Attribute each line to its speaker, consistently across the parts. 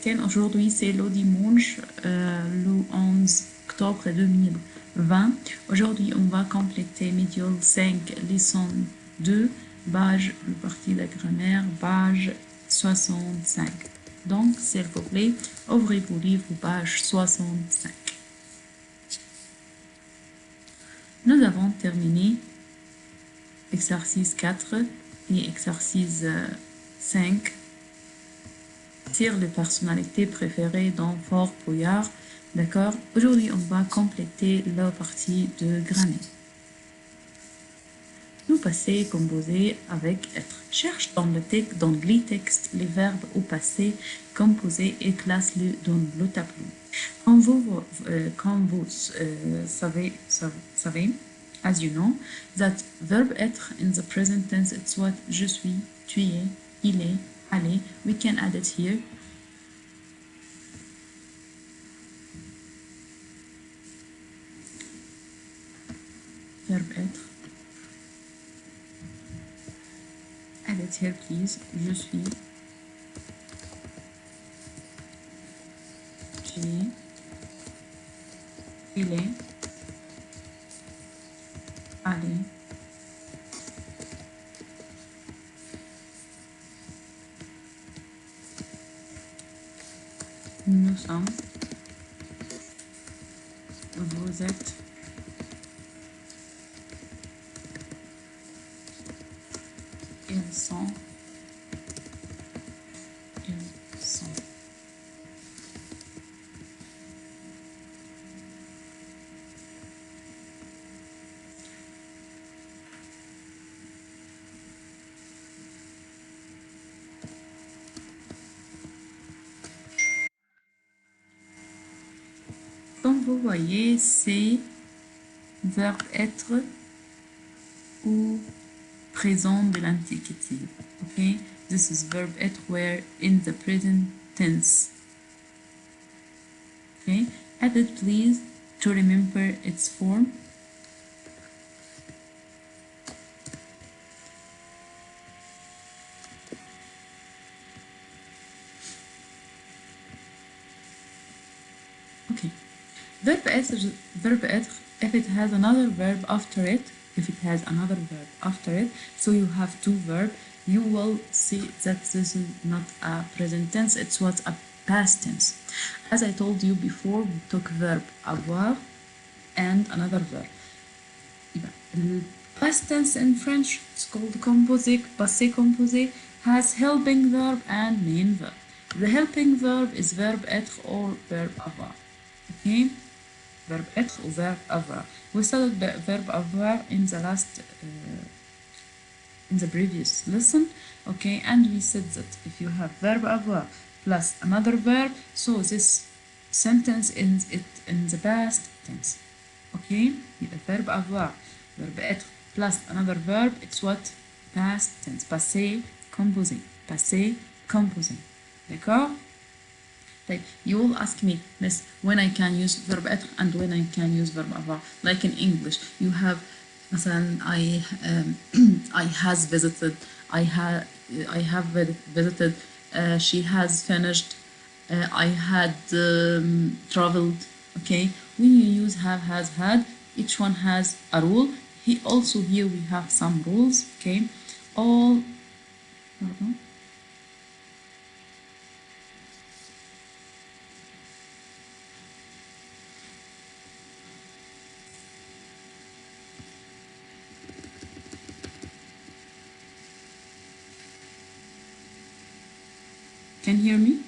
Speaker 1: week-end. Aujourd'hui, c'est le dimanche, le 11 octobre 2020. Aujourd'hui, on va compléter Medial 5, leçon 2, page, le partie de la grammaire, page 65. Donc, s'il vous plaît, ouvrez vos livres, page 65. Nous avons terminé exercice 4 et exercice 5 sur les personnalités préférées dans Fort Boyard. D'accord? Aujourd'hui, on va compléter la partie de grammaire. Nous passé composé avec être. Cherche dans les textes les verbes au passé composés et classe-les dans le tableau. Comme vous savez, as you know, that verb être in the present tense, it's what je suis, tu es, il est, allez. We can add it here. Verbe être. Add it here, please. Je suis, tu es, il est, allez. Nous sommes, vous êtes, ils sont, ils sont. Comme vous voyez, c'est verbe être ou présent de l'indicatif. Okay, this is verb être where in the present tense. Okay, add it please to remember its form. Okay, verb être, if it has another verb after it, so you have two verbs, you will see that this is not a present tense, it's what a past tense. As I told you before, we took verb avoir and another verb. Past tense in French, it's called composé, passé composé, has helping verb and main verb. The helping verb is verb être or verb avoir. Okay? Verb être or verb avoir. We studied verb avoir in the last, in the previous lesson. Okay, and we said that if you have verb avoir plus another verb, so this sentence is it in the past tense. Okay, يبقى verb avoir, verb être plus another verb, it's what? Past tense, passé composé, passé composé. D'accord? Like, you will ask me, Miss, when I can use verb être and when I can use verb avoir. Like in English, you have, مثلا, I has visited, I have visited, she has finished, I had traveled. Okay, when you use have, has, had, each one has a rule. Also here we have some rules. Okay, all. Pardon. Can you hear me?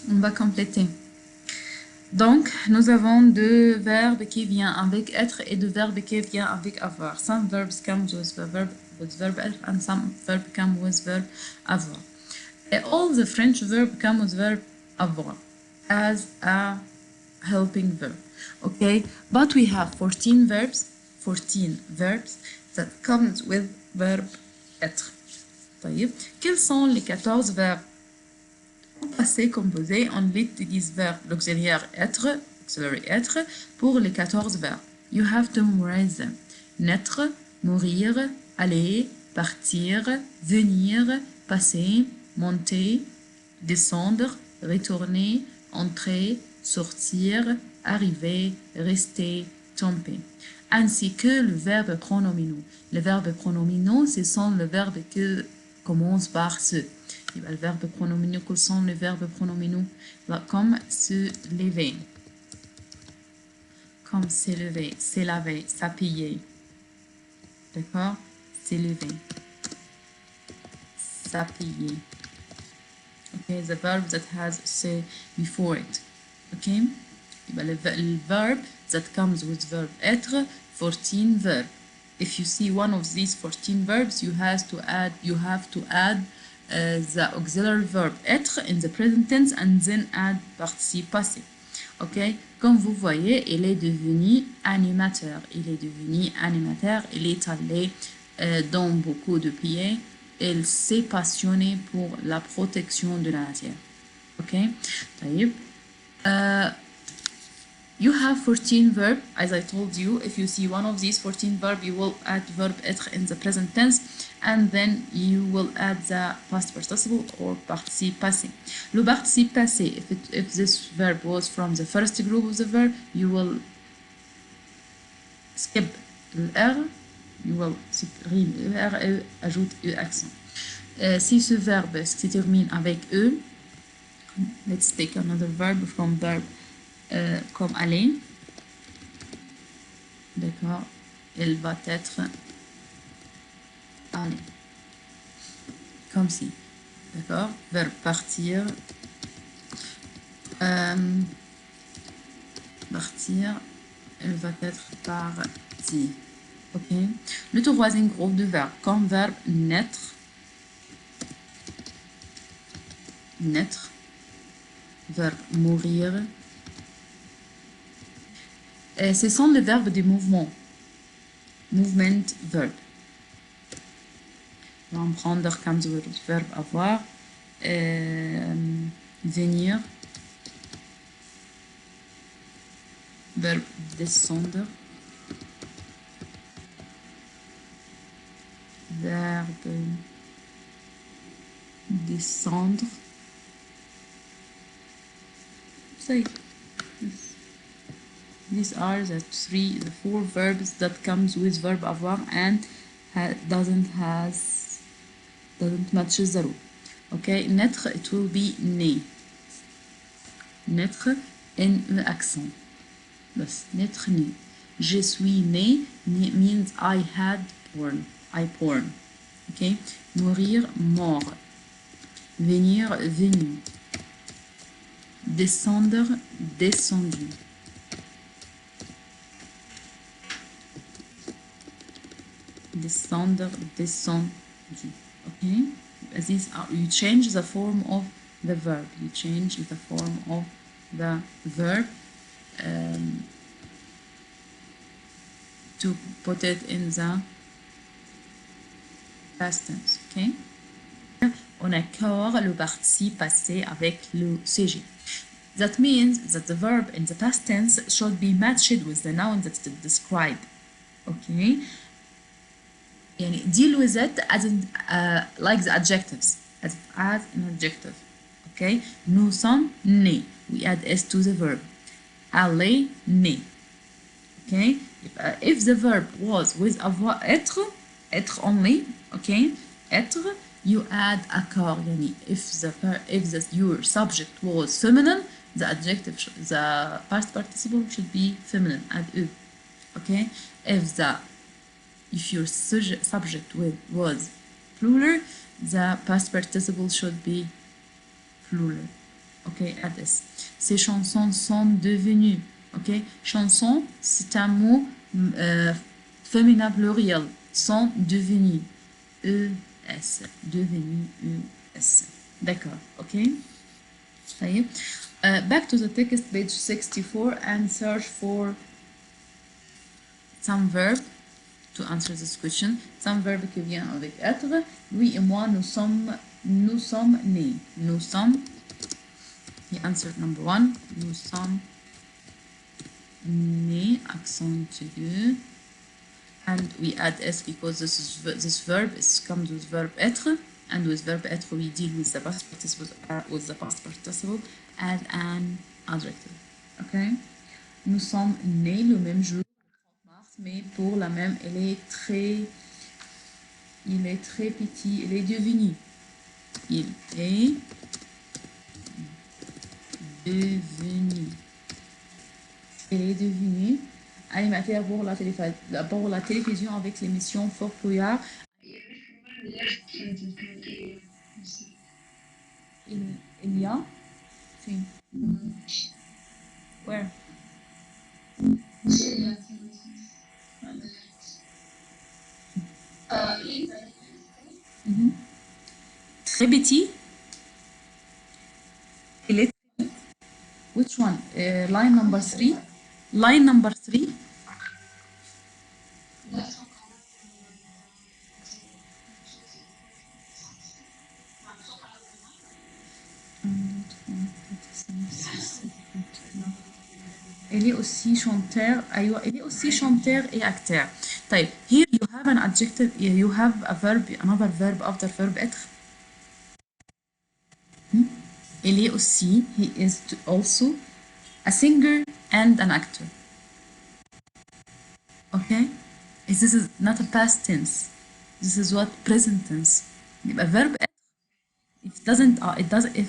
Speaker 1: On va compléter. Donc, nous avons deux verbes qui viennent avec être et deux verbes qui viennent avec avoir. Some verbs come with verb être and some verbs come with verb avoir. All the French verbs come with verb avoir as a helping verb. Okay, but we have 14 verbs that comes with verb être. طيب, quels sont les 14 verbes passé composé, on utilise verbe l'auxiliaire être, auxiliary être, pour les 14 verbes. You have to memorize them. Naître, mourir, aller, partir, venir, passer, monter, descendre, retourner, entrer, sortir, arriver, rester, tomber. Ainsi que le verbe pronominaux. Les verbes pronominaux, ce sont les verbes qui commencent par ce. Le verbe pronominaux, quels sont les verbes pronominaux? Comme se lever, comme s'élever, s'élaver, s'appuyer. D'accord? S'élever, s'appuyer. Okay, the verb that has se before it. Okay? Le verb that comes with verb être, 14 verbs. If you see one of these 14 verbs, you have to add the auxiliary verb être in the present tense and then add participe passé. Ok, comme vous voyez, il est devenu animateur. Il est allé dans beaucoup de pays. Il s'est passionné pour la protection de la nature. Ok, you have 14 verbs, as I told you. If you see one of these 14 verbs, you will add verb être in the present tense, and then you will add the past participle or participe passé. Le participe passé, if this verb was from the first group of the verb, you will skip le R, you will supprimer le R et ajoute E accent. Si ce verbe se termine avec E, let's take another verb from verb comme aller. D'accord, elle va être aller. Comme si. D'accord, verbe partir. Partir, elle va être partie. Ok. Le troisième groupe de verbes, comme verbe naître. Naître. Verbe mourir. Et ce sont les verbes de mouvement. Movement verb. On va prendre comme verbe avoir. Venir. Verbe descendre. Verbe descendre. Say. These are the four verbs that comes with verb avoir and doesn't match the rule. Okay, naître, it will be né. Naître in l'accent. Bas, naître né. Je suis né means I had born. I born. Okay, mourir, mort. Venir, venu. Descendre, descendu. Descendre, descendu. Okay, these are, you change the form of the verb. You change the form of the verb to put it in the past tense. Okay. On accorde le participe passé avec le CG. That means that the verb in the past tense should be matched with the noun that it describes. Okay. يعني deal with it as like the adjectives, as an adjective. Okay, nous sommes nés. We add s to the verb. Aller, né. Okay, if the verb was with avoir être only. Okay, être, you add accord. يعني if your subject was feminine, the adjective, the past participle should be feminine. Add e. Okay, if your subject was plural, the past participle should be plural. Ok, add S. Ces chansons sont devenues. Ok, chanson, c'est un mot féminin pluriel. Sont devenues. ES. Devenu ES. D'accord, ok. طيب. Back to the text, page 64, and search for some verb to answer this question. Some verb qui vient avec être. Lui et moi, nous sommes nés. Nous sommes. He answered number one. Nous sommes nés, accent aigu. And we add s because this verb comes with verb être, and with verb être we deal with the past participle and an adjective. Okay. Nous sommes nés le même jour, mars, mais pour la même, il est très petit, il est devenu. Il est devenu. Il est devenu animateur pour la télévision avec l'émission Fort Boyard. Il y a film. Where? Très petit. Il est. Which one? Line number 3. Line number 3. Il est aussi chanteur. أيوة. Il est aussi chanteur et acteur. طيب. Here you have an adjective. You have a verb, another verb after verb être. Il est aussi. He is also a singer and an actor. Okay? This is not a past tense. This is what present tense. يبقى verb être. If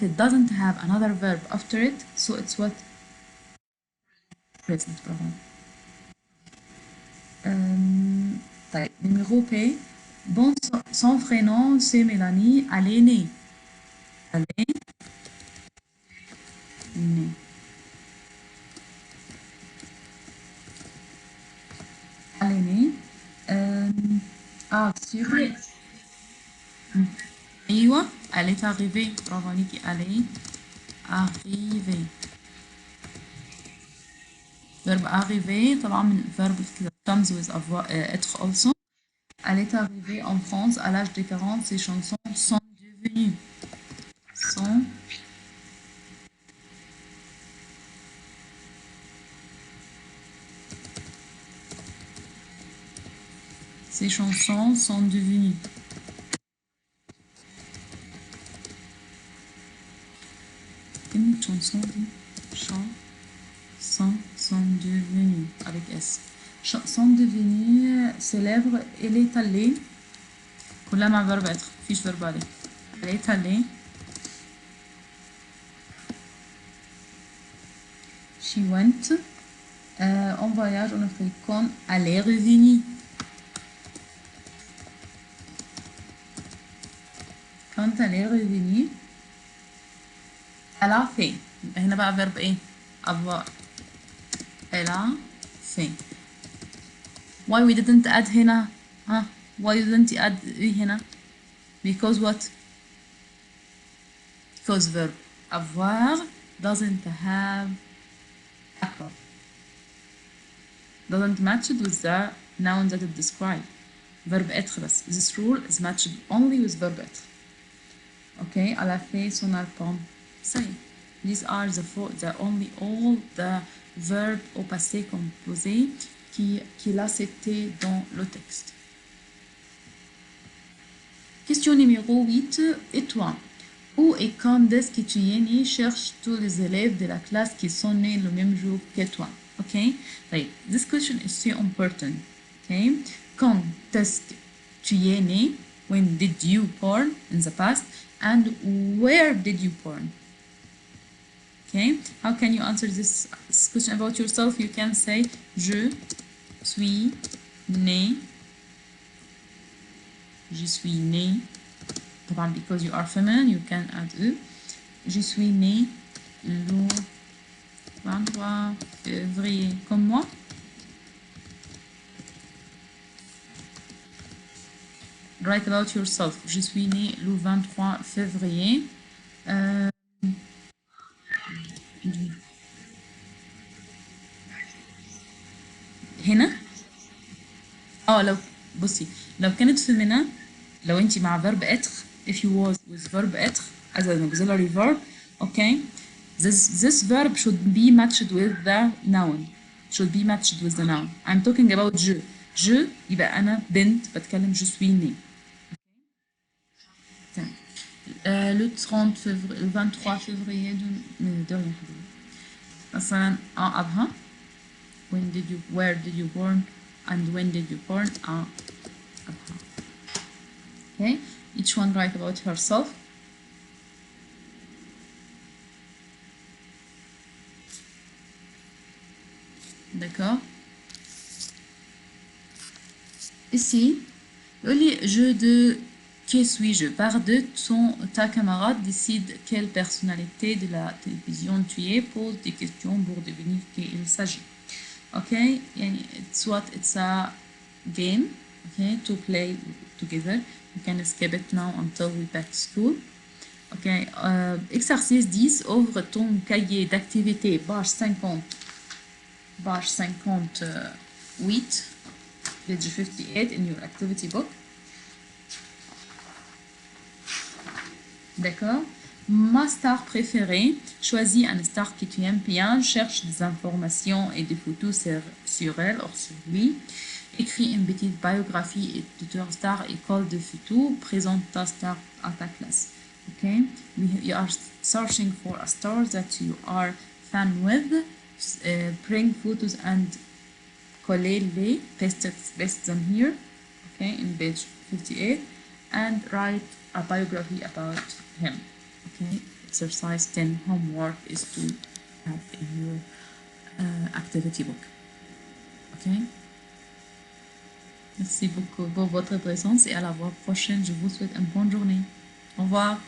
Speaker 1: it doesn't have another verb after it, so it's what? Present. برافو. طيب numéro P. Bon, son prénom c'est Mélanie. Elle est née. Elle est née. Elle est née. Sur. أيوة. Elle est arrivée. برافو عليكي. Elle est arrivée. Verbe arriver, طبعا من verb that comes with être also. Elle est arrivée en France à l'âge de 40. Ses chansons sont devenues. Ces chansons sont devenues. Une chanson dit chansons sont devenues avec S. Sont devenues célèbres. Elle est allée. كلها مع verbe être. فيش verbe aller. Elle est allée. She went. En voyage en Afrique. Quand elle est revenue. Quand elle est revenue. Elle a fait. هنا بقى verbe ايه؟ avoir. Elle a fait. Why we didn't add هنا? Why didn't you add هنا? Because what? Because verb avoir doesn't have acronym. Doesn't match it with the noun that it describes. Verb être بس. This rule is matched only with verb être. Okay, elle a fait son album. Say. These are all the verbes au passé composé qu'il a cités dans le texte. Question numéro 8. Et toi? Où et quand est-ce que tu es né? Cherche tous les élèves de la classe qui sont nés le même jour que toi. Okay? Like, this question is so important. Okay? Quand est-ce que tu es né? When did you born in the past? And where did you born? Okay? How can you answer this question about yourself? You can say je suis né. Je suis né. Because you are feminine, you can add e. Je suis né le 23 février, comme moi. Write about yourself. Je suis né le 23 février. Euh, هنا لو بصي لو كانت فيمينا، لو انت مع verb être if you was with verb être as an auxiliary verb, okay, this verb should be matched with the noun, should be matched with the noun. I'm talking about je يبقى أنا بنت بتكلم je suis né. تمام. Le 30 février le 23 février de rien حبيبي. مثلا أبها where did you born and when did you born أبها. Okay, each one write about herself. D'accord. Ici, le jeu de qui suis-je par de ta camarade décide quelle personnalité de la télévision tu es, pose des questions pour deviner qui il s'agit. Okay, يعني soit it's a game, okay, to play together. You can skip it now until we back to school. Okay, exercice 10, ouvre ton cahier d'activité, page 50, page 58, page 58 in your activity book. D'accord. Ma star préférée, choisis un star que tu aimes bien, cherche des informations et des photos sur elle ou sur lui. Écris une petite biographie de ta star, école de photos, présente ta star à ta classe. Okay, you are searching for a star that you are fan with. Bring photos and collez-les, paste them here. Okay, in page 58, and write a biography about him. Okay, exercise 10 homework is to have in your activity book. Okay. Merci beaucoup pour votre présence et à la fois prochaine. Je vous souhaite une bonne journée. Au revoir.